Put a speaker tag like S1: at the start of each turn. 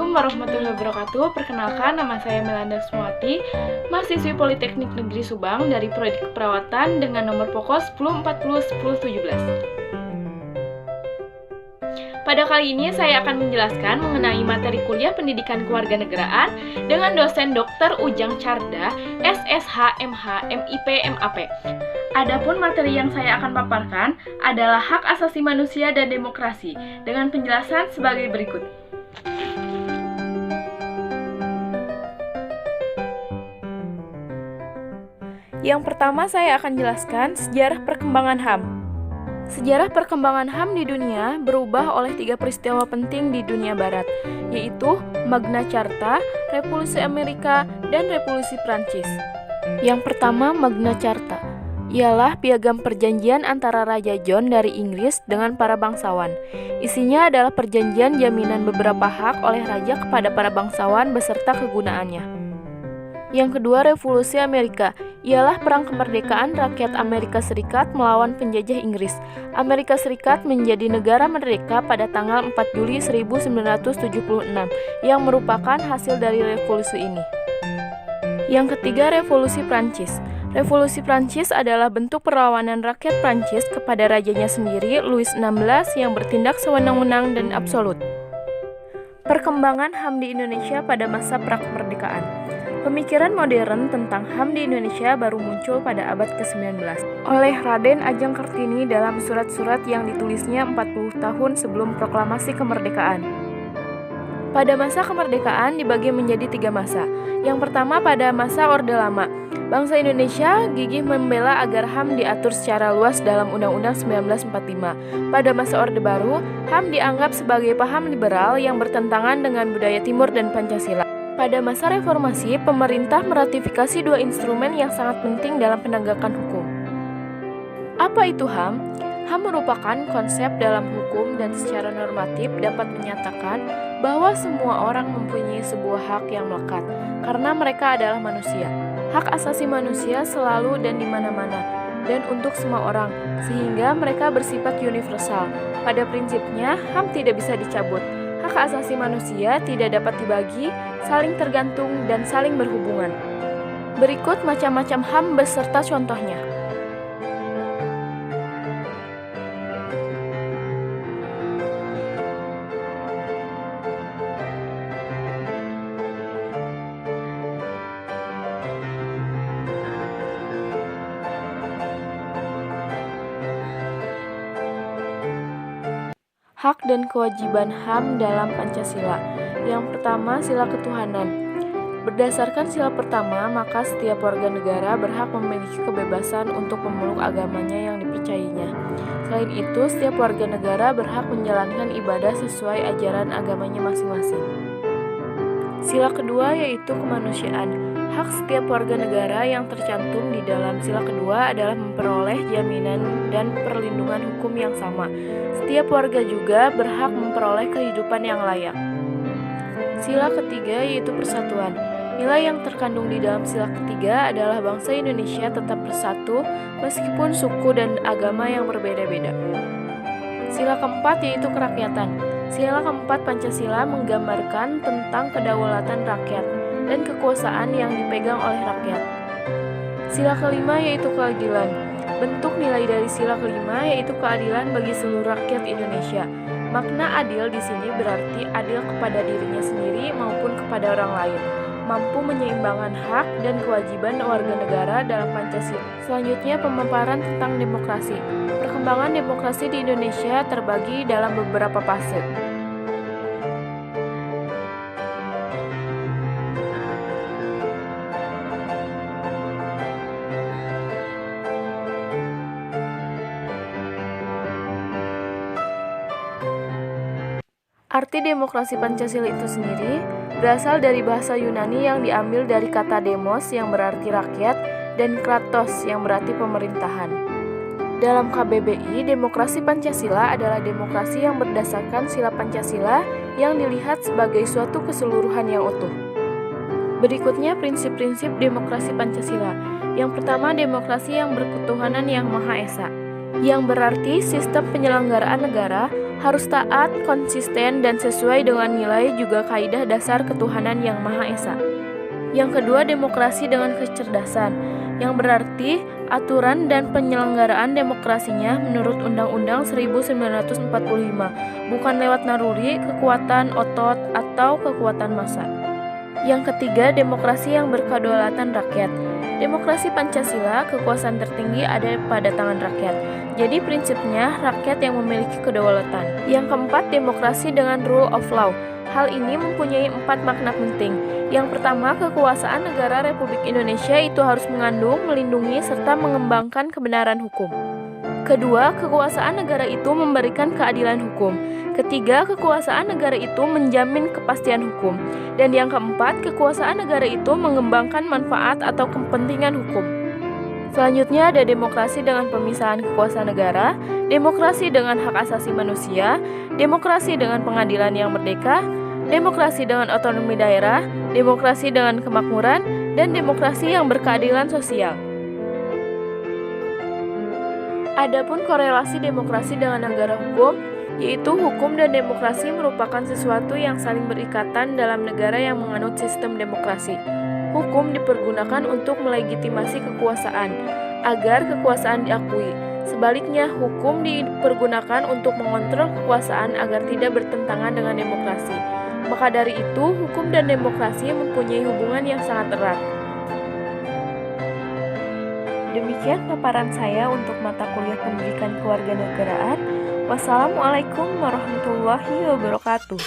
S1: Assalamualaikum warahmatullahi wabarakatuh. Perkenalkan, nama saya Melanda Sumawati, mahasiswi Politeknik Negeri Subang dari Prodi Keperawatan dengan nomor pokok 10401017. Pada kali ini saya akan menjelaskan mengenai materi kuliah Pendidikan Kewarganegaraan dengan dosen Dr. Ujang Carda, SSH, MH, MIP, MAP. Adapun materi yang saya akan paparkan adalah hak asasi manusia dan demokrasi dengan penjelasan sebagai berikut. Yang pertama saya akan jelaskan sejarah perkembangan HAM. Sejarah perkembangan HAM di dunia berubah oleh 3 peristiwa penting di dunia barat, yaitu Magna Carta, Revolusi Amerika, dan Revolusi Prancis. Yang pertama, Magna Carta ialah piagam perjanjian antara Raja John dari Inggris dengan para bangsawan. Isinya adalah perjanjian jaminan beberapa hak oleh raja kepada para bangsawan beserta kegunaannya. Yang kedua, Revolusi Amerika ialah perang kemerdekaan rakyat Amerika Serikat melawan penjajah Inggris. Amerika Serikat menjadi negara merdeka pada tanggal 4 Juli 1976 yang merupakan hasil dari revolusi ini. Yang ketiga, Revolusi Prancis. Revolusi Prancis adalah bentuk perlawanan rakyat Prancis kepada rajanya sendiri, Louis XVI, yang bertindak sewenang-wenang dan absolut. Perkembangan HAM di Indonesia pada masa prakemerdekaan. Pemikiran modern tentang HAM di Indonesia baru muncul pada abad ke-19 oleh Raden Ajeng Kartini dalam surat-surat yang ditulisnya 40 tahun sebelum proklamasi kemerdekaan. Pada masa kemerdekaan dibagi menjadi 3 masa. Yang pertama, pada masa Orde Lama, bangsa Indonesia gigih membela agar HAM diatur secara luas dalam Undang-Undang 1945. Pada masa Orde Baru, HAM dianggap sebagai paham liberal yang bertentangan dengan budaya Timur dan Pancasila. Pada masa reformasi, pemerintah meratifikasi 2 instrumen yang sangat penting dalam penegakan hukum. Apa itu HAM? HAM merupakan konsep dalam hukum dan secara normatif dapat menyatakan bahwa semua orang mempunyai sebuah hak yang melekat, karena mereka adalah manusia. Hak asasi manusia selalu dan di mana-mana, dan untuk semua orang, sehingga mereka bersifat universal. Pada prinsipnya, HAM tidak bisa dicabut. Hak asasi manusia tidak dapat dibagi, saling tergantung, dan saling berhubungan. Berikut macam-macam HAM beserta contohnya. Hak dan kewajiban HAM dalam Pancasila. Yang pertama, sila ketuhanan. Berdasarkan sila pertama, maka setiap warga negara berhak memiliki kebebasan untuk memeluk agamanya yang dipercayainya. Selain itu, setiap warga negara berhak menjalankan ibadah sesuai ajaran agamanya masing-masing. Sila kedua yaitu kemanusiaan. Hak setiap warga negara yang tercantum di dalam sila kedua adalah memperoleh jaminan dan perlindungan hukum yang sama. Setiap warga juga berhak memperoleh kehidupan yang layak. Sila ketiga yaitu persatuan. Nilai yang terkandung di dalam sila ketiga adalah bangsa Indonesia tetap bersatu meskipun suku dan agama yang berbeda-beda. Sila keempat yaitu kerakyatan. Sila keempat Pancasila menggambarkan tentang kedaulatan rakyat dan kekuasaan yang dipegang oleh rakyat. Sila kelima yaitu keadilan. Bentuk nilai dari sila kelima yaitu keadilan bagi seluruh rakyat Indonesia. Makna adil di sini berarti adil kepada dirinya sendiri maupun kepada orang lain, mampu menyeimbangkan hak dan kewajiban warga negara dalam Pancasila. Selanjutnya, pemaparan tentang demokrasi. Perkembangan demokrasi di Indonesia terbagi dalam beberapa fase. Arti demokrasi Pancasila itu sendiri berasal dari bahasa Yunani yang diambil dari kata demos yang berarti rakyat dan kratos yang berarti pemerintahan. Dalam KBBI, demokrasi Pancasila adalah demokrasi yang berdasarkan sila Pancasila yang dilihat sebagai suatu keseluruhan yang utuh. Berikutnya prinsip-prinsip demokrasi Pancasila. Yang pertama, demokrasi yang berketuhanan yang Maha Esa, yang berarti sistem penyelenggaraan negara harus taat, konsisten, dan sesuai dengan nilai juga kaidah dasar ketuhanan yang Maha Esa. Yang kedua, demokrasi dengan kecerdasan, yang berarti aturan dan penyelenggaraan demokrasinya menurut Undang-Undang 1945, bukan lewat naluri, kekuatan otot, atau kekuatan massa. Yang ketiga, demokrasi yang berkedaulatan rakyat. Demokrasi Pancasila, kekuasaan tertinggi ada pada tangan rakyat. Jadi prinsipnya rakyat yang memiliki kedaulatan. Yang keempat, demokrasi dengan rule of law. Hal ini mempunyai 4 makna penting. Yang pertama, kekuasaan negara Republik Indonesia itu harus mengandung, melindungi, serta mengembangkan kebenaran hukum. Kedua, kekuasaan negara itu memberikan keadilan hukum. Ketiga, kekuasaan negara itu menjamin kepastian hukum. Dan yang keempat, kekuasaan negara itu mengembangkan manfaat atau kepentingan hukum. Selanjutnya ada demokrasi dengan pemisahan kekuasaan negara, demokrasi dengan hak asasi manusia, demokrasi dengan pengadilan yang merdeka, demokrasi dengan otonomi daerah, demokrasi dengan kemakmuran, dan demokrasi yang berkeadilan sosial. Adapun korelasi demokrasi dengan negara hukum, yaitu hukum dan demokrasi merupakan sesuatu yang saling berikatan dalam negara yang menganut sistem demokrasi. Hukum dipergunakan untuk melegitimasi kekuasaan, agar kekuasaan diakui. Sebaliknya, hukum dipergunakan untuk mengontrol kekuasaan agar tidak bertentangan dengan demokrasi. Maka dari itu, hukum dan demokrasi mempunyai hubungan yang sangat erat. Demikian paparan saya untuk mata kuliah pendidikan kewarganegaraan. Wassalamualaikum warahmatullahi wabarakatuh.